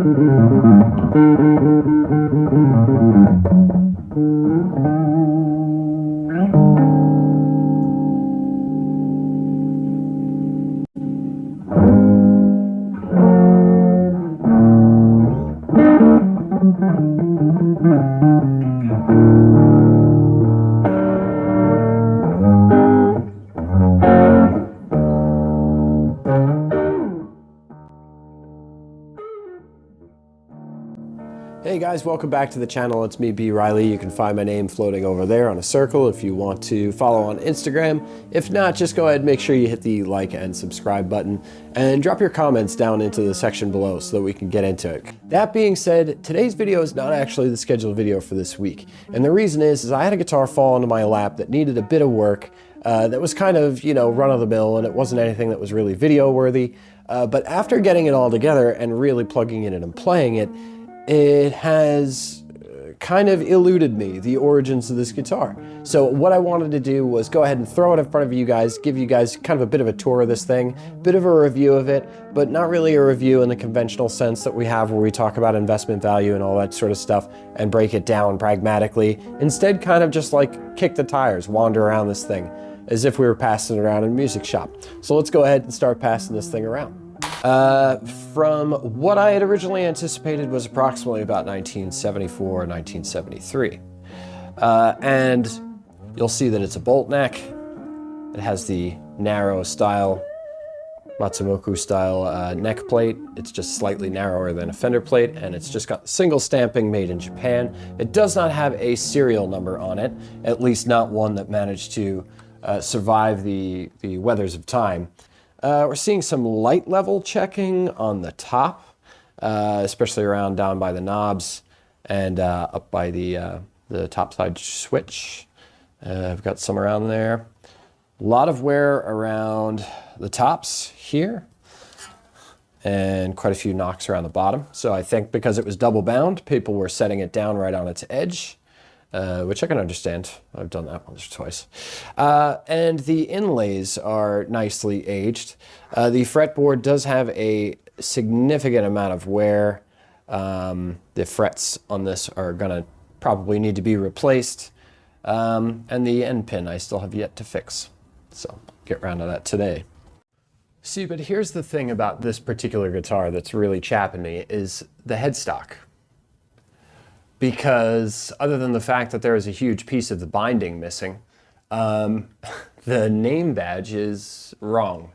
Hey guys, welcome back to the channel. It's me, B. Riley. You can find my name floating over there on a circle if you want to follow on Instagram. If not, just go ahead and make sure you hit the like and subscribe button and drop your comments down into the section below so that we can get into it. That being said, today's video is not actually the scheduled video for this week. And the reason is I had a guitar fall into my lap that needed a bit of work that was kind of, run of the mill, and it wasn't anything that was really video worthy. But after getting it all together and really plugging it in and playing it, it has kind of eluded me, the origins of this guitar. So what I wanted to do was go ahead and throw it in front of you guys, give you guys kind of a bit of a tour of this thing, bit of a review of it, but not really a review in the conventional sense that we have where we talk about investment value and all that sort of stuff and break it down pragmatically. Instead, kind of just like kick the tires, wander around this thing as if we were passing it around in a music shop. So let's go ahead and start passing this thing around. From what I had originally anticipated was approximately about 1974, 1973. And you'll see that it's a bolt neck. It has the narrow style, Matsumoku style neck plate. It's just slightly narrower than a fender plate, and it's just got single stamping made in Japan. It does not have a serial number on it, at least not one that managed to survive the weathers of time. We're seeing some light level checking on the top, especially around down by the knobs and up by the top side switch. I've got some around there. A lot of wear around the tops here and quite a few knocks around the bottom. So I think because it was double bound, people were setting it down right on its edge. Which I can understand. I've done that once or twice. And the inlays are nicely aged. The fretboard does have a significant amount of wear. The frets on this are gonna probably need to be replaced. And the end pin I still have yet to fix. So get around to that today. See, but here's the thing about this particular guitar that's really chapping me is the headstock. Because other than the fact that there is a huge piece of the binding missing, the name badge is wrong.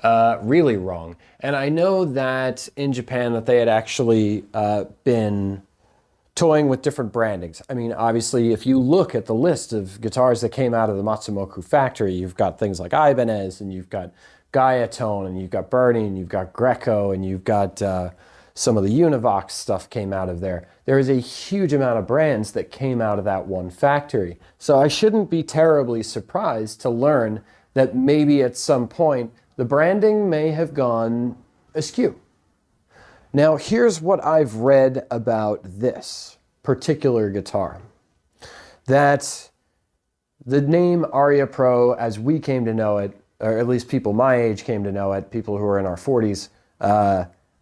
Really wrong. And I know that in Japan that they had actually been toying with different brandings. I mean, obviously, if you look at the list of guitars that came out of the Matsumoku factory, you've got things like Ibanez, and you've got Gaia Tone, and you've got Bernie, and you've got Greco, and you've got some of the Univox stuff came out of there. There is a huge amount of brands that came out of that one factory. So I shouldn't be terribly surprised to learn that maybe at some point the branding may have gone askew. Now here's what I've read about this particular guitar. That the name Aria Pro, as we came to know it, or at least people my age came to know it, people who are in our 40s,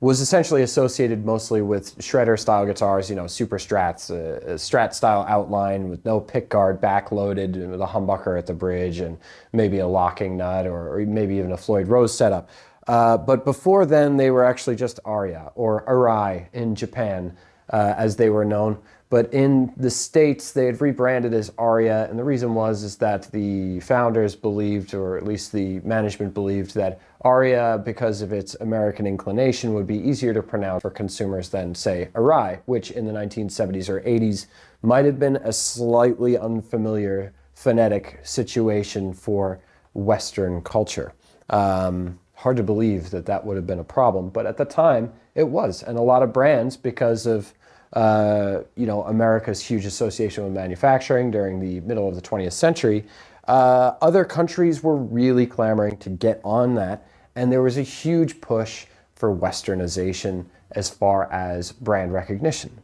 was essentially associated mostly with shredder style guitars, super strats, a strat style outline with no pick guard, backloaded with a humbucker at the bridge and maybe a locking nut or maybe even a Floyd Rose setup. But before then, they were actually just Aria or Arai in Japan, as they were known. But in the States, they had rebranded as Aria, and the reason is that the founders believed, or at least the management believed, that Aria, because of its American inclination, would be easier to pronounce for consumers than, say, Arai, which in the 1970s or 80s might have been a slightly unfamiliar phonetic situation for Western culture. Hard to believe that that would have been a problem, but at the time it was, and a lot of brands, because of America's huge association with manufacturing during the middle of the 20th century, other countries were really clamoring to get on that, and there was a huge push for Westernization as far as brand recognition.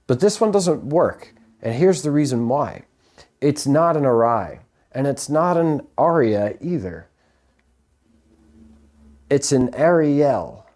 But this one doesn't work, and here's the reason why. It's not an Arai, and it's not an Aria either. It's an Ariel.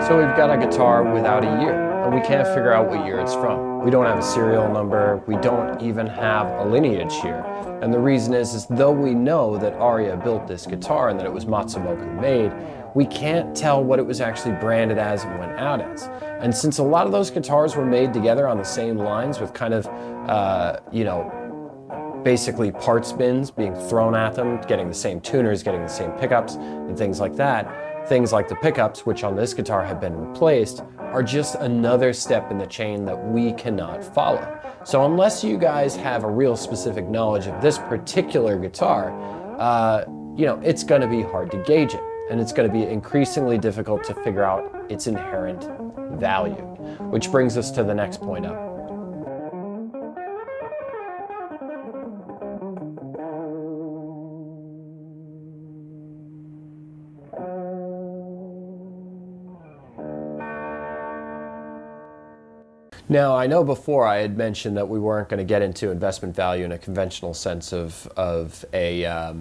So we've got a guitar without a year, and we can't figure out what year it's from. We don't have a serial number, we don't even have a lineage here. And the reason is though we know that Aria built this guitar and that it was Matsumoto made, we can't tell what it was actually branded as and went out as. And since a lot of those guitars were made together on the same lines with kind of, you know, basically parts bins being thrown at them, getting the same tuners, getting the same pickups and things like that, things like the pickups, which on this guitar have been replaced, are just another step in the chain that we cannot follow. So unless you guys have a real specific knowledge of this particular guitar, you know, it's gonna be hard to gauge it. And it's gonna be increasingly difficult to figure out its inherent value. Which brings us to the next point up. Now, I know before I had mentioned that we weren't going to get into investment value in a conventional sense of a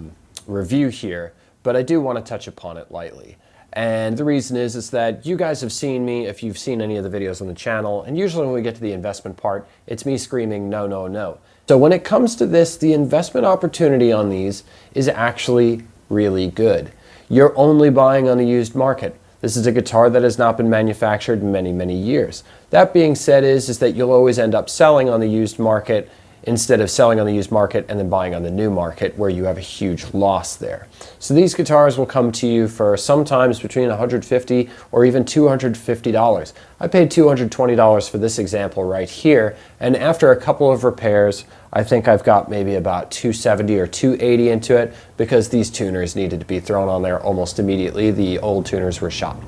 review here, but I do want to touch upon it lightly. And the reason is that you guys have seen me, if you've seen any of the videos on the channel, and usually when we get to the investment part, it's me screaming, no, no, no. So when it comes to this, the investment opportunity on these is actually really good. You're only buying on the used market. This is a guitar that has not been manufactured in many, many years. That being said is that you'll always end up selling on the used market instead of selling on the used market and then buying on the new market where you have a huge loss there. So these guitars will come to you for sometimes between $150 or even $250. I paid $220 for this example right here, and after a couple of repairs, I think I've got maybe about $270 or $280 into it because these tuners needed to be thrown on there almost immediately. The old tuners were shot.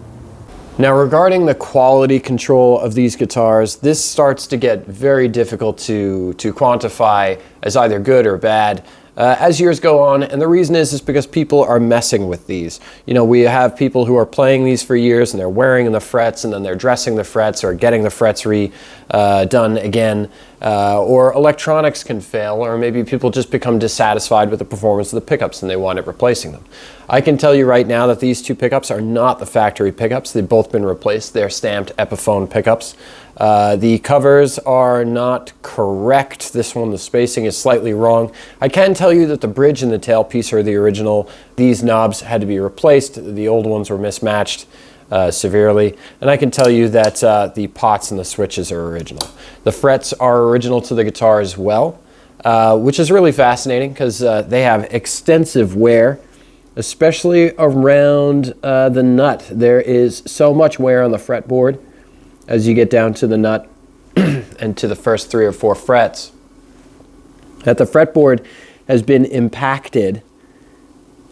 Now, regarding the quality control of these guitars, this starts to get very difficult to quantify as either good or bad as years go on, and the reason is because people are messing with these. You know, we have people who are playing these for years and they're wearing the frets and then they're dressing the frets or getting the frets done again, or electronics can fail, or maybe people just become dissatisfied with the performance of the pickups and they wind up replacing them. I can tell you right now that these two pickups are not the factory pickups. They've both been replaced. They're stamped Epiphone pickups. The covers are not correct. This one, the spacing is slightly wrong. I can tell you that the bridge and the tailpiece are the original. These knobs had to be replaced. The old ones were mismatched severely. And I can tell you that the pots and the switches are original. The frets are original to the guitar as well, which is really fascinating because they have extensive wear, especially around the nut. There is so much wear on the fretboard as you get down to the nut and to the first 3 or 4 frets, that the fretboard has been impacted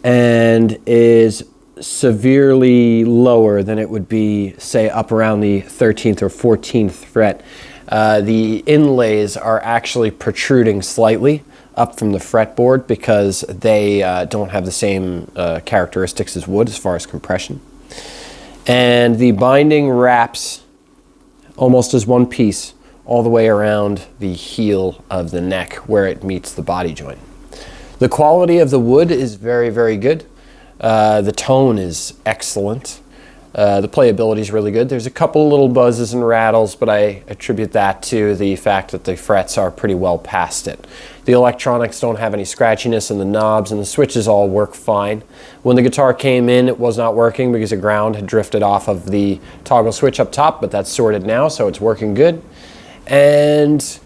and is severely lower than it would be, say, up around the 13th or 14th fret. The inlays are actually protruding slightly up from the fretboard because they don't have the same characteristics as wood as far as compression. And the binding wraps almost as one piece all the way around the heel of the neck where it meets the body joint. The quality of the wood is very, very good. The tone is excellent. The playability is really good. There's a couple little buzzes and rattles, but I attribute that to the fact that the frets are pretty well past it. The electronics don't have any scratchiness, and the knobs and the switches all work fine. When the guitar came in, it was not working because the ground had drifted off of the toggle switch up top, but that's sorted now, so it's working good. And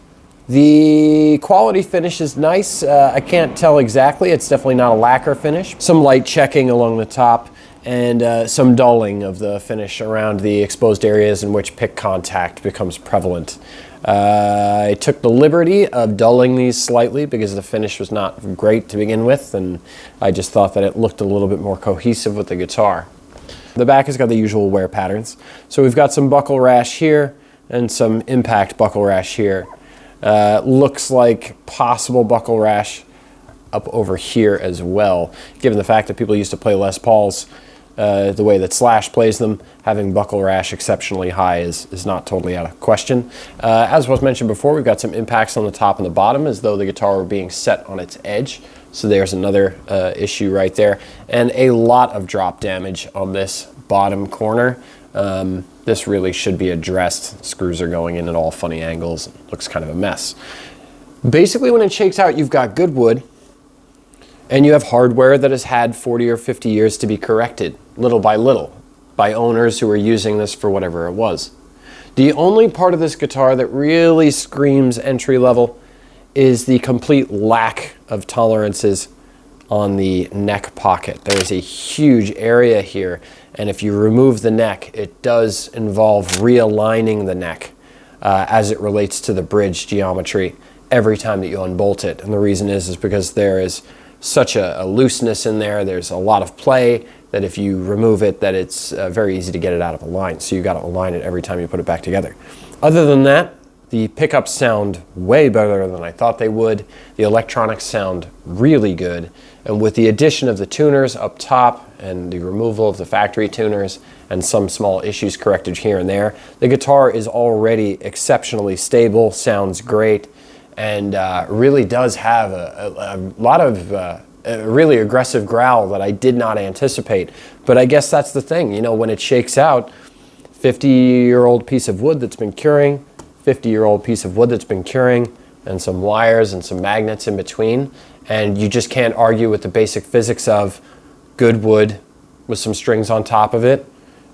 the quality finish is nice. I can't tell exactly. It's definitely not a lacquer finish. Some light checking along the top, and some dulling of the finish around the exposed areas in which pick contact becomes prevalent. I took the liberty of dulling these slightly because the finish was not great to begin with, and I just thought that it looked a little bit more cohesive with the guitar. The back has got the usual wear patterns. So we've got some buckle rash here and some impact buckle rash here. Looks like possible buckle rash up over here as well, given the fact that people used to play Les Pauls the way that Slash plays them. Having buckle rash exceptionally high is not totally out of question. As was mentioned before, we've got some impacts on the top and the bottom as though the guitar were being set on its edge. So there's another issue right there. And a lot of drop damage on this bottom corner. This really should be addressed. Screws are going in at all funny angles. It looks kind of a mess. Basically, when it shakes out, you've got good wood, and you have hardware that has had 40 or 50 years to be corrected, little by owners who are using this for whatever it was. The only part of this guitar that really screams entry level is the complete lack of tolerances on the neck pocket. There's a huge area here, and if you remove the neck, it does involve realigning the neck as it relates to the bridge geometry every time that you unbolt it. And the reason is because there is such a looseness in there. There's a lot of play that if you remove it, that it's very easy to get it out of line. So you got to align it every time you put it back together. Other than that, the pickups sound way better than I thought they would. The electronics sound really good. And with the addition of the tuners up top and the removal of the factory tuners and some small issues corrected here and there, the guitar is already exceptionally stable, sounds great, and really does have a lot of a really aggressive growl that I did not anticipate. But I guess that's the thing, you know, when it shakes out, 50-year-old piece of wood that's been curing, 50-year-old piece of wood that's been curing, and some wires and some magnets in between, and you just can't argue with the basic physics of good wood with some strings on top of it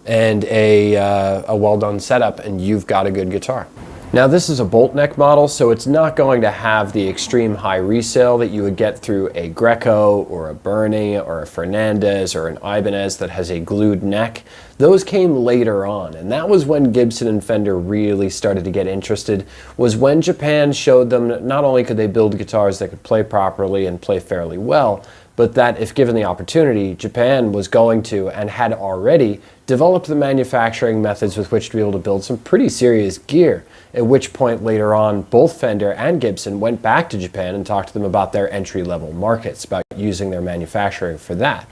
and a well-done setup, and you've got a good guitar. Now this is a bolt neck model, so it's not going to have the extreme high resale that you would get through a Greco or a Bernie or a Fernandez or an Ibanez that has a glued neck. Those came later on, and that was when Gibson and Fender really started to get interested, was when Japan showed them that not only could they build guitars that could play properly and play fairly well, but that if given the opportunity, Japan was going to and had already developed the manufacturing methods with which to be able to build some pretty serious gear. At which point later on, both Fender and Gibson went back to Japan and talked to them about their entry-level markets, about using their manufacturing for that.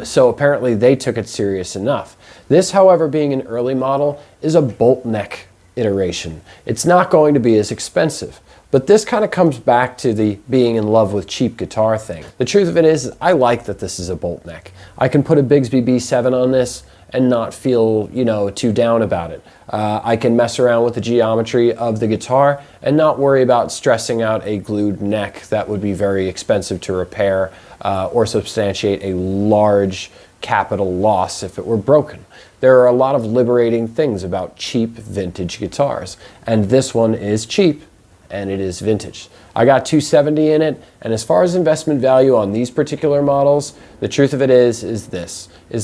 So apparently they took it serious enough. This, however, being an early model, is a bolt neck iteration. It's not going to be as expensive. But this kind of comes back to the being in love with cheap guitar thing. The truth of it is, I like that this is a bolt neck. I can put a Bigsby B7 on this and not feel, you know, too down about it. I can mess around with the geometry of the guitar and not worry about stressing out a glued neck that would be very expensive to repair or substantiate a large capital loss if it were broken. There are a lot of liberating things about cheap vintage guitars, and this one is cheap and it is vintage. I got $270 in it, and as far as investment value on these particular models, the truth of it is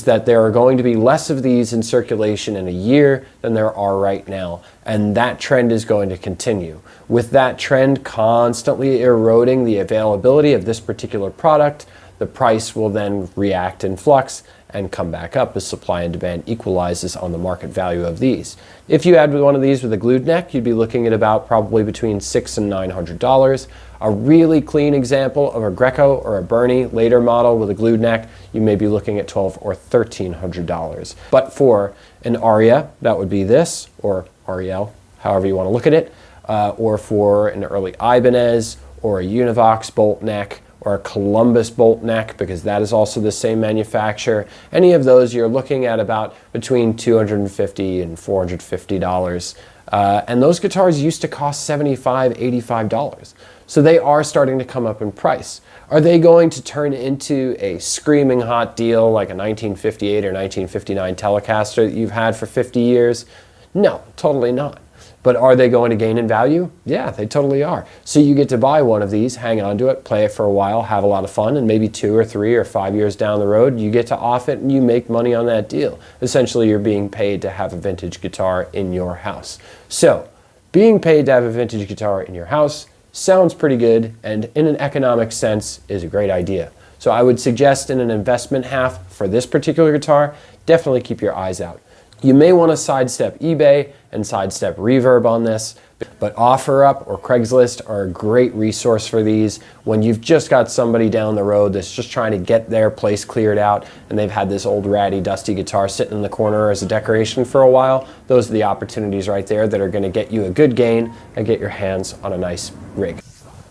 that there are going to be less of these in circulation in a year than there are right now, and that trend is going to continue. With that trend constantly eroding the availability of this particular product, the price will then react in flux and come back up as supply and demand equalizes on the market value of these. If you had one of these with a glued neck, you'd be looking at about probably between $600 and $900. A really clean example of a Greco or a Bernie later model with a glued neck, you may be looking at $1,200 or $1,300. But for an Aria, that would be this, or Ariel, however you want to look at it, or for an early Ibanez, or a Univox bolt neck, or a Columbus bolt neck, because that is also the same manufacturer. Any of those, you're looking at about between $250 and $450. And those guitars used to cost $75, $85. So they are starting to come up in price. Are they going to turn into a screaming hot deal like a 1958 or 1959 Telecaster that you've had for 50 years? No, totally not. But are they going to gain in value? Yeah, they totally are. So you get to buy one of these, hang on to it, play it for a while, have a lot of fun, and maybe 2 or 3 or 5 years down the road, you get to off it and you make money on that deal. Essentially, you're being paid to have a vintage guitar in your house. So, being paid to have a vintage guitar in your house sounds pretty good, and in an economic sense is a great idea. So I would suggest in an investment half for this particular guitar, definitely keep your eyes out. You may want to sidestep eBay and sidestep Reverb on this, but OfferUp or Craigslist are a great resource for these when you've just got somebody down the road that's just trying to get their place cleared out and they've had this old ratty dusty guitar sitting in the corner as a decoration for a while. Those are the opportunities right there that are going to get you a good gain and get your hands on a nice rig.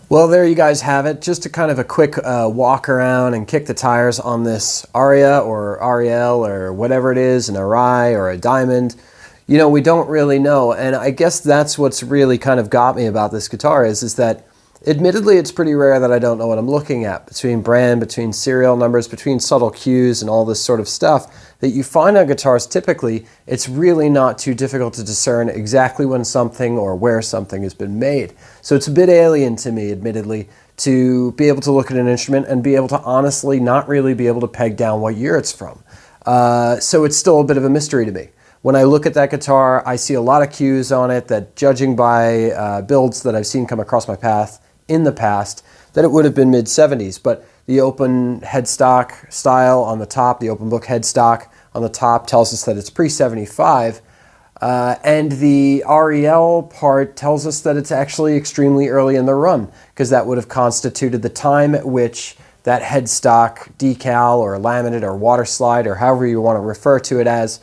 Well, there you guys have it. Just a kind of a quick walk around and kick the tires on this Aria or Ariel or whatever it is, an Arai or a Diamond. You know, we don't really know, and I guess that's what's really kind of got me about this guitar is that admittedly it's pretty rare that I don't know what I'm looking at between brand, between serial numbers, between subtle cues and all this sort of stuff that you find on guitars. Typically, it's really not too difficult to discern exactly when something or where something has been made. So it's a bit alien to me, admittedly, to be able to look at an instrument and be able to honestly not really be able to peg down what year it's from. So it's still a bit of a mystery to me. When I look at that guitar, I see a lot of cues on it that, judging by builds that I've seen come across my path in the past, that it would have been mid-70s. But the open headstock style on the top, the open book headstock on the top tells us that it's pre-75. And the REL part tells us that it's actually extremely early in the run, because that would have constituted the time at which that headstock decal or laminate or water slide or however you want to refer to it as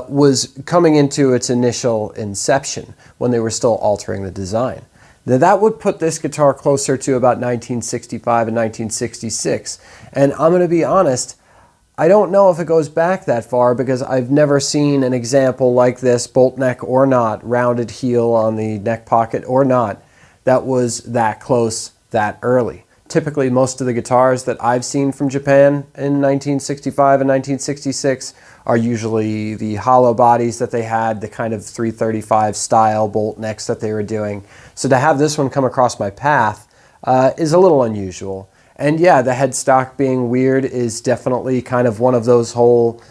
was coming into its initial inception when they were still altering the design. Now, that would put this guitar closer to about 1965 and 1966. And I'm going to be honest, I don't know if it goes back that far because I've never seen an example like this, bolt neck or not, rounded heel on the neck pocket or not, that was that close that early. Typically, most of the guitars that I've seen from Japan in 1965 and 1966 are usually the hollow bodies that they had, the kind of 335 style bolt necks that they were doing. So to have this one come across my path is a little unusual. And yeah, the headstock being weird is definitely kind of one of those whole,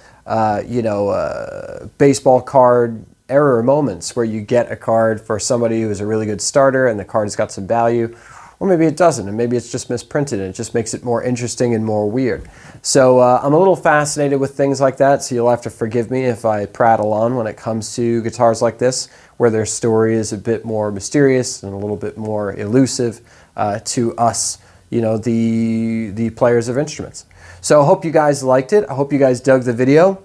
baseball card error moments where you get a card for somebody who is a really good starter and the card has got some value. Or maybe it doesn't, and maybe it's just misprinted and it just makes it more interesting and more weird. So I'm a little fascinated with things like that, so you'll have to forgive me if I prattle on when it comes to guitars like this, where their story is a bit more mysterious and a little bit more elusive to us, the players of instruments. So I hope you guys liked it. I hope you guys dug the video.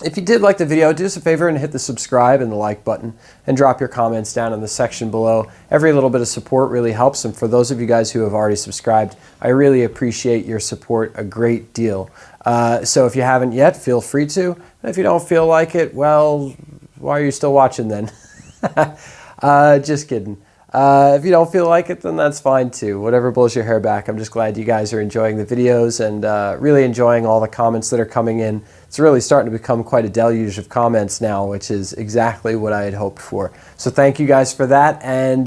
If you did like the video, do us a favor and hit the subscribe and the like button and drop your comments down in the section below. Every little bit of support really helps, and for those of you guys who have already subscribed, I really appreciate your support a great deal. So if you haven't yet, feel free to. And if you don't feel like it, well, why are you still watching then? Just kidding. If you don't feel like it, then that's fine too. Whatever blows your hair back. I'm just glad you guys are enjoying the videos and really enjoying all the comments that are coming in. It's really starting to become quite a deluge of comments now, which is exactly what I had hoped for. So thank you guys for that, and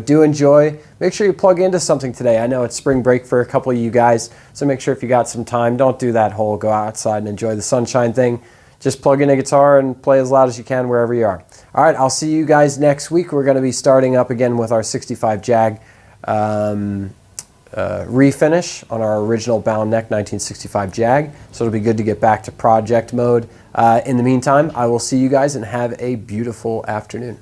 do enjoy. Make sure you plug into something today. I know it's spring break for a couple of you guys, so make sure if you got some time, don't do that whole go outside and enjoy the sunshine thing. Just plug in a guitar and play as loud as you can wherever you are. All right, I'll see you guys next week. We're going to be starting up again with our 65 Jag refinish on our original bound neck 1965 Jag. So it'll be good to get back to project mode. In the meantime, I will see you guys and have a beautiful afternoon.